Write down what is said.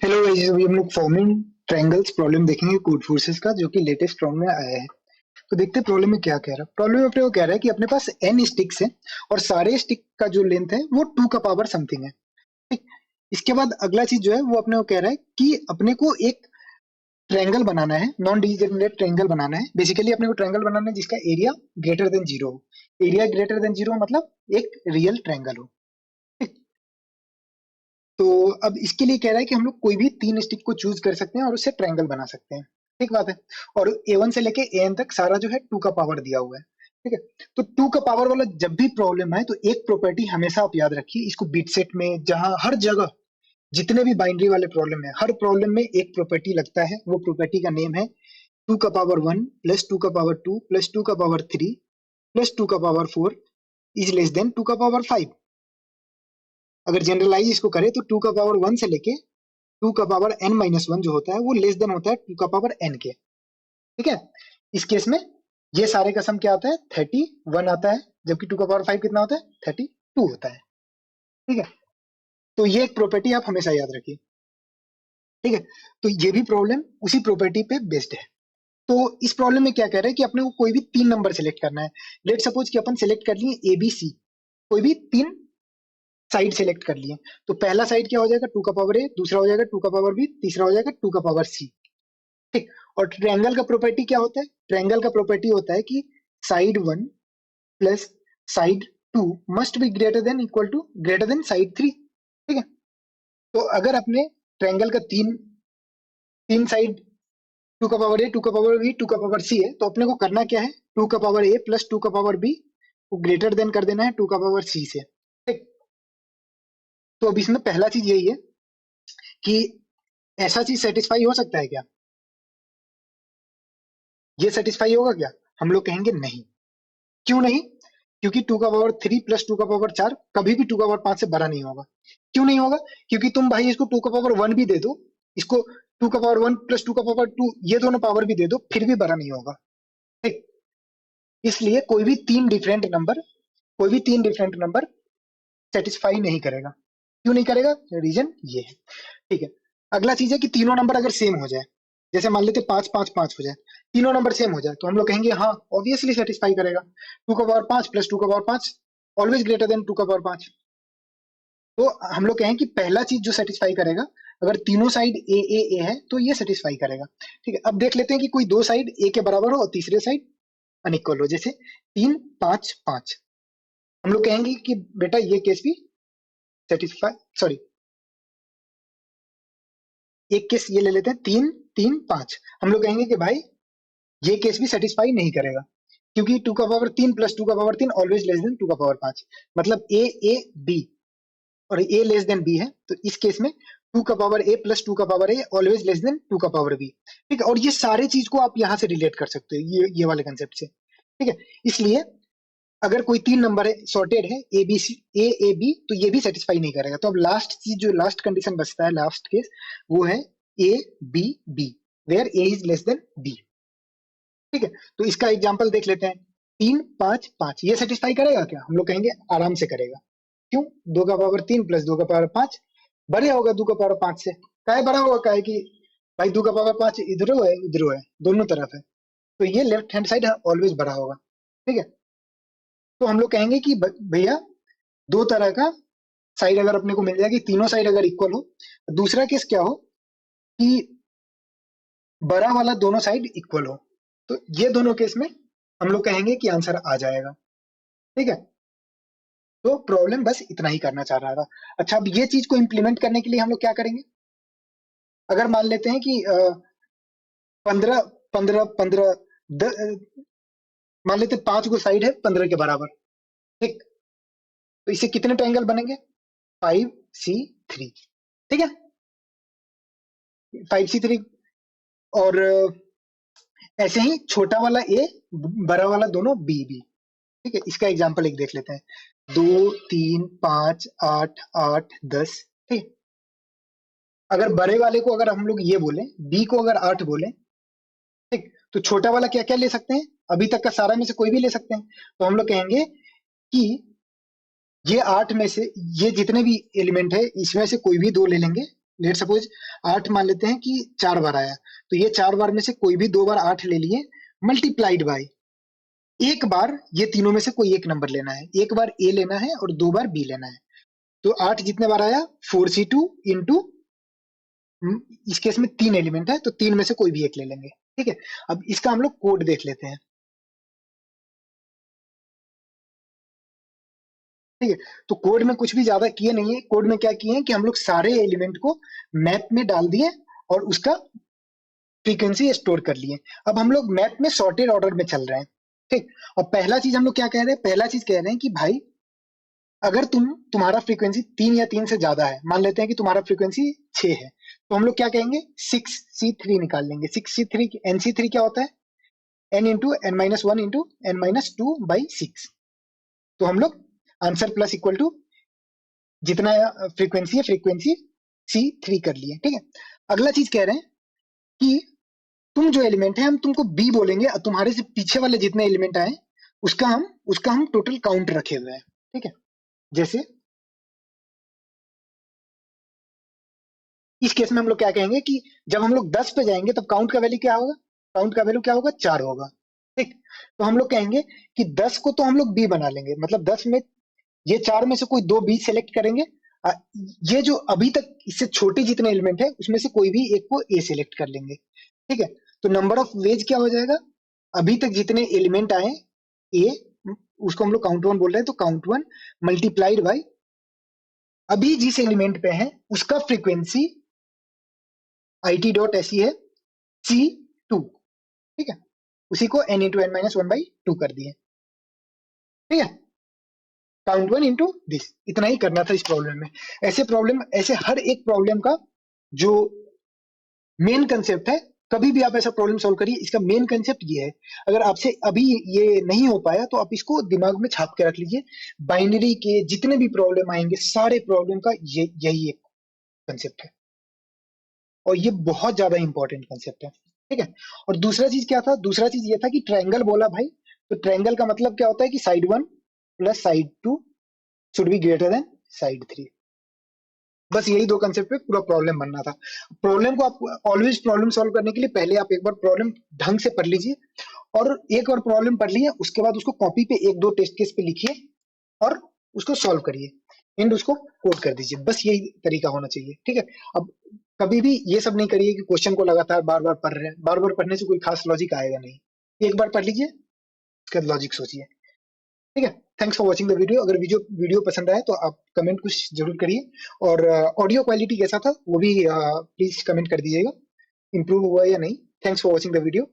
Hello guys, अभी हम लोग फॉर्मिंग ट्रायंगल्स प्रॉब्लम देखेंगे कोड फोर्सेस का, जो कि लेटेस्ट प्रॉब्लम में आया है। तो देखते हैं प्रॉब्लम में क्या कह रहा है। प्रॉब्लम में अपने को कह रहा है कि अपने पास n स्टिक्स है और सारे स्टिक का जो लेंथ है वो 2 का पावर समथिंग है। ठीक। इसके बाद अगला चीज जो है वो अपने को कह रहा है कि अपने को एक ट्रायंगल बनाना है, नॉन डिजेनरेट ट्रायंगल बनाना है। बेसिकली अपने को ट्रायंगल बनाना है जिसका एरिया ग्रेटर देन जीरो हो। एरिया ग्रेटर देन जीरो मतलब एक रियल ट्रायंगल हो। ठीक। तो अब इसके लिए कह रहा है कि हम लोग कोई भी 3 स्टिक को चूज़ कर सकते हैं और उससे ट्रायंगल बना सकते हैं। ठीक बात है। और A1 से लेके AN तक सारा जो है 2 का पावर दिया हुआ है। ठीक है। तो 2 का पावर वाला जब भी प्रॉब्लम आए तो एक प्रॉपर्टी हमेशा आप याद रखिए, इसको बिट सेट में जहां हर जगह जितने भी बाइनरी वाले प्रॉब्लम है, हर प्रॉब्लम में एक प्रॉपर्टी लगता है। वो प्रॉपर्टी का नेम है 2 का पावर 1 प्लस 2 का पावर 2 प्लस 2 का पावर 3 प्लस 2 का पावर 4 इज लेस देन 2 का पावर 5। अगर जनरलाइज इसको करें तो 2 का पावर 1 से लेके 2 का पावर n माइनस वन जो होता है वो लेस देन होता है 2 का पावर n के। ठीक है। इस केस में ये सारे का सम क्या आता है 31 आता है, जबकि 2 का पावर 5 कितना होता है 32 होता है। ठीक है। तो ये एक प्रॉपर्टी आप हमेशा याद रखिए। ठीक है। तो ये भी प्रॉब्लम उसी प्रॉपर्टी पे बेस्ड है। तो इस प्रॉब्लम में क्या कह रहा है कि अपने को कोई भी 3 नंबर सेलेक्ट करना है। लेट सपोज कि अपन सेलेक्ट कर लिए ABC, कोई भी 3 साइड सेलेक्ट कर लिए। तो पहला साइड क्या हो जाएगा 2 का पावर A, दूसरा हो जाएगा 2 का पावर B, तीसरा हो जाएगा 2 का पावर C। ठीक। और ट्रायंगल का प्रॉपर्टी क्या होता है? ट्रायंगल का प्रॉपर्टी होता है कि side 1 plus side 2 must be greater than equal to greater than side 3। ठीक है। तो अगर अपने ट्रायंगल का तीन तीन साइड 2 का पावर A, 2 का पावर B, 2 का पावर C है, तो अपने को करना क्या है 2 का पावर A प्लस 2 का पावर B को ग्रेटर देन कर देना है 2 का पावर C से। ठीक। तो अब इसमें पहला चीज यही है कि ऐसा चीज सेटिस्फाई हो सकता है क्या? ये सेटिस्फाई होगा क्या? हम लोग कहेंगे नहीं। क्यों नहीं? क्योंकि 2 का पावर 3 प्लस 2 का पावर 4 कभी भी 2 का पावर 5 से बड़ा नहीं होगा। क्यों नहीं होगा? क्योंकि तुम भाई इसको 2 का पावर 1 भी दे दो, इसको 2 का पावर 1 प्लस 2 का पावर 2 ये दोनों पावर भी दे दो, फिर भी बड़ा नहीं होगा। ठीक। इसलिए कोई भी तीन डिफरेंट नंबर सेटिस्फाई नहीं करेगा। क्यों नहीं करेगा? रीजन ये है। ठीक है। अगला चीज है कि तीनों नंबर अगर सेम हो जाए, जैसे मान लेते 5 5 5 हो जाए, तीनों नंबर सेम हो जाए, तो हम लोग कहेंगे हाँ ऑब्वियसली सेटिस्फाई करेगा। 2 का पावर 5 प्लस 2 का पावर 5 ऑलवेज ग्रेटर देन 2 का पावर 5। तो हम लोग कहें कि पहला चीज जो सेटिस्फाई करेगा, अगर तीनों साइड ए है तो ये सेटिस्फाई करेगा। ठीक है। अब देख लेते हैं कि कोई दो साइड ए के बराबर हो और तीसरे साइड अनइक्वल हो, जैसे 3 5 5। हम लोग कहेंगे कि बेटा ये केस भी सेटिस्फाई, सॉरी एक केस ये ले लेते हैं 3 3 5। हम लोग कहेंगे कि भाई ये केस भी सेटिस्फाई नहीं करेगा, क्योंकि 2 का पावर 3 प्लस 2 का पावर 3 ऑलवेज लेस देन 2 का पावर 5। मतलब ए बी और ए लेस देन बी है, तो इस केस में 2 का पावर ए प्लस 2 का power a always less than 2 का पावर बी। ठीक है। और ये सारे चीज को आप यहाँ से रिलेट कर सकते हो ये वाले कंसेप्ट से। ठीक है। इसलिए अगर कोई 3 नंबर है सॉर्टेड है ए बी, तो ये भी सेटिस्फाई नहीं करेगा। तो अब लास्ट चीज जो लास्ट कंडीशन बचता है, लास्ट केस, वो है A B B, where A is less than B. ठीक है। तो इसका एग्जांपल देख लेते हैं। 3 5 5 ये सेटिस्फाई करेगा क्या? हम लोग कहेंगे आराम से करेगा। क्यों? 2 का पावर 3 प्लस 2 का पावर 5 बड़े होगा 2 का पावर 5 से। काहे बड़ा होगा? काहे कि भाई 2 का पावर 5 इधरो है, दोनों तरफ है, तो ये लेफ्ट हैंड साइड ऑलवेज बड़ा होगा। ठीक है। तो हम लोग कहेंगे कि भैया दो तरह का साइड अगर अपने को मिल जाए कि तीनों साइड अगर इक्वल हो, दूसरा केस क्या हो कि बड़ा वाला दोनों साइड इक्वल हो, तो ये दोनों केस में हम लोग कहेंगे कि आंसर आ जाएगा। ठीक है। तो प्रॉब्लम बस इतना ही करना चाह रहा था। अच्छा, अब ये चीज को इम्प्लीमेंट करने के लिए हम लोग क्या करेंगे? अगर मान लेते हैं कि 15 15 15 मान लेते 5 गो साइड है 15 के बराबर। ठीक। तो इससे कितने ट्रायंगल बनेंगे? 5C3। ठीक है। 5C3। और ऐसे ही छोटा वाला ए, बड़ा वाला दोनों बी बी। ठीक है। इसका एग्जांपल एक देख लेते हैं। 2 3 5 8 8 10। ठीक है। अगर बड़े वाले को अगर हम लोग ये बोले, बी को अगर 8 बोले, ठीक, तो छोटा वाला क्या क्या ले सकते हैं? अभी तक का सारा में से कोई भी ले सकते हैं। तो हम लोग कहेंगे कि ये 8 में से ये जितने भी एलिमेंट है इसमें से कोई भी 2 ले लेंगे, लेट सपोज 8 मान लेते हैं कि 4 बार आया, तो ये 4 बार में से कोई भी 2 बार 8 ले लिए, मल्टीप्लाइड बाय एक बार ये तीनों में से कोई एक नंबर लेना है, एक बार ए लेना है और 2 बार बी लेना है। तो 8 जितने बार आया 4c2 इंटू, इस केस में 3 एलिमेंट है तो 3 में से कोई भी एक ले लेंगे, ठीक है। अब इसका हम लोग कोड देख लेते हैं, ठीक है। तो कोड में कुछ भी ज्यादा किए नहीं है, कोड में क्या किए हैं कि हम लोग सारे एलिमेंट को मैप में डाल दिए और उसका फ्रीक्वेंसी स्टोर कर लिए। अब हम लोग मैप में सॉर्टेड ऑर्डर में चल रहे हैं, ठीक। और पहला चीज हम लोग क्या कह रहे हैं, पहला चीज कह रहे हैं कि भाई अगर तुम्हारा फ्रीक्वेंसी 3 या 3 से ज्यादा है, मान लेते हैं कि तुम्हारा फ्रीक्वेंसी 6 है, तो हम लोग क्या कहेंगे 6c3 निकाल लेंगे। 6c3 nc3 क्या होता है n into n minus one into n minus two by 6। तो हम लोग आंसर प्लस इक्वल टू जितना फ्रीक्वेंसी है फ्रीक्वेंसी c3 कर लिए, ठीक है। अगला चीज कह रहे हैं कि तुम जो एलिमेंट है हम तुमको बी बोलेंगे और तुम्हारे से पीछे वाले जितने एलिमेंट आए उसका हम टोटल काउंट रखे हुए हैं, ठीक है। जैसे इस केस में हम लोग क्या कहेंगे कि जब हम लोग 10 पे जाएंगे तब काउंट का वैल्यू क्या होगा, काउंट का वैल्यू क्या होगा 4 होगा, ठीक। तो हम लोग कहेंगे कि 10 को तो हम लोग बी बना लेंगे, मतलब 10 में ये 4 में से कोई 2 बी सेलेक्ट करेंगे। अ, ये जो अभी तक इससे छोटे जितने एलिमेंट है उसमें से कोई भी एक को ए सेलेक्ट कर लेंगे, ठीक है। तो नंबर ऑफ वेज क्या हो जाएगा, अभी तक जितने एलिमेंट आए ए, उसको हम लोग काउंट वन बोल रहे हैं, तो काउंट वन मल्टीप्लाइड बाई अभी जिस एलिमेंट पे है उसका फ्रीक्वेंसी it.se है c2, ठीक है। उसी को n into n minus one by two कर दिए, ठीक है। काउंट वन इंटू दिस, इतना ही करना था इस प्रॉब्लम में। ऐसे हर एक प्रॉब्लम का जो मेन कंसेप्ट है, कभी भी आप ऐसा प्रॉब्लम सॉल्व करिए, इसका मेन कंसेप्ट ये है। अगर आपसे अभी ये नहीं हो पाया तो आप इसको दिमाग में छाप के रख लीजिए। बाइनरी के जितने भी प्रॉब्लम आएंगे सारे प्रॉब्लम का यही एक कंसेप्ट है और ये बहुत ज्यादा इंपॉर्टेंट कंसेप्ट है, ठीक है। और दूसरा चीज क्या था, दूसरा चीज ये था कि ट्रायंगल बोला भाई, तो ट्रायंगल का मतलब क्या होता है कि side one plus side two should be greater than side three. बस यही दो कंसेप्ट पे पूरा प्रॉब्लम बनना था। प्रॉब्लम को आप ऑलवेज प्रॉब्लम सॉल्व करने के लिए पहले आप एक बार प्रॉब्लम ढंग से पढ़ लीजिए और एक बार प्रॉब्लम पढ़ लिए उसके बाद उसको कॉपी पे एक दो टेस्ट केस पे लिखिए और उसको सॉल्व करिए, एंड उसको कोड कर दीजिए। बस यही तरीका होना चाहिए, ठीक है। अब कभी भी ये सब नहीं करिए कि क्वेश्चन को लगातार बार बार पढ़ रहे हैं, बार बार पढ़ने से कोई खास लॉजिक आएगा नहीं। एक बार पढ़ लीजिए उसके बाद लॉजिक सोचिए, ठीक है। Thanks for watching the video. अगर वीडियो पसंद आए तो आप कमेंट कुछ जरूर करिए और ऑडियो क्वालिटी कैसा था वो भी प्लीज कमेंट कर दीजिएगा, इंप्रूव हुआ या नहीं। Thanks for watching the video.